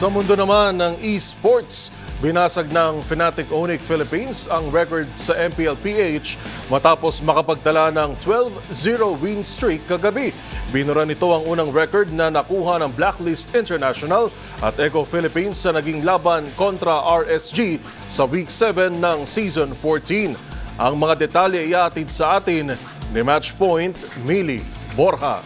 Sa mundo naman ng esports, binasag ng Fnatic Onic Philippines ang record sa MPLPH matapos makapagtala ng 12-0 win streak kagabi. Binura nito ang unang record na nakuha ng Blacklist International at Echo Philippines sa naging laban kontra RSG sa Week 7 ng Season 14. Ang mga detalye iatid sa atin ni Matchpoint Mili Borja.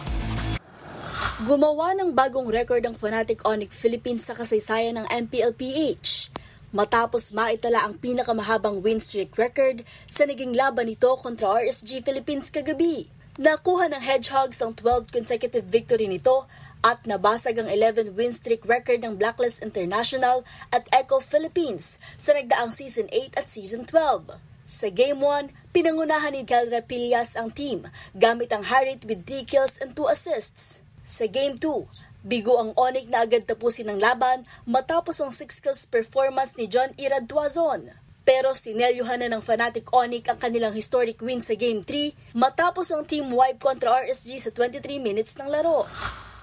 Gumawa ng bagong record ang Fnatic Onic Philippines sa kasaysayan ng MPLPH matapos maitala ang pinakamahabang win streak record sa naging laban nito kontra RSG Philippines kagabi. Nakuha ng Hedgehogs ang 12th consecutive victory nito at nabasag ang 11 win streak record ng Blacklist International at Echo Philippines sa nagdaang Season 8 at Season 12. Sa Game 1, pinangunahan ni Kelra Pillas ang team gamit ang high rate with 3 kills and 2 assists. Sa Game 2, bigo ang Onic na agad tapusin ang laban matapos ang 6 kills performance ni John Irad Tuazon. Pero sinelyuhan na ng Fnatic Onic ang kanilang historic win sa Game 3 matapos ang team wipe kontra RSG sa 23 minutes ng laro.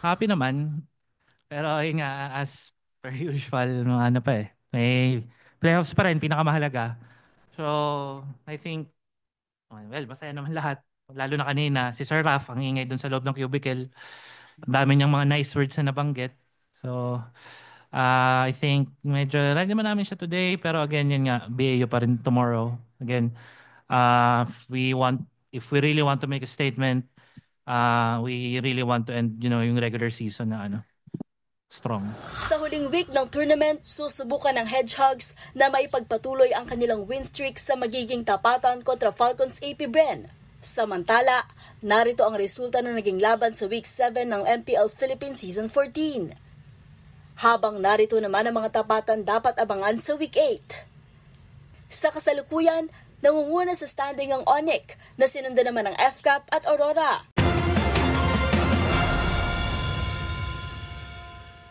Happy naman, pero yun nga, as per usual, may playoffs pa rin, pinakamahalaga. So, I think, well, masaya naman lahat. Lalo na kanina, si Sir Raf, ang ingay dun sa loob ng cubicle. Ang dami niyang mga nice words na nabanggit. So, I think medyo ready naman namin siya today. Pero again, yun nga, BAU pa rin tomorrow. Again, if we really want to make a statement, we really want to end, yung regular season na strong. Sa huling week ng tournament, susubukan ng Hedgehogs na maipagpatuloy ang kanilang win streak sa magiging tapatan kontra Falcons AP Bren. Samantala, narito ang resulta na naging laban sa Week 7 ng MPL Philippines Season 14. Habang narito naman ang mga tapatan dapat abangan sa Week 8. Sa kasalukuyan, nangunguna sa standing ang Onic na sinundan naman ng FCAP at Aurora.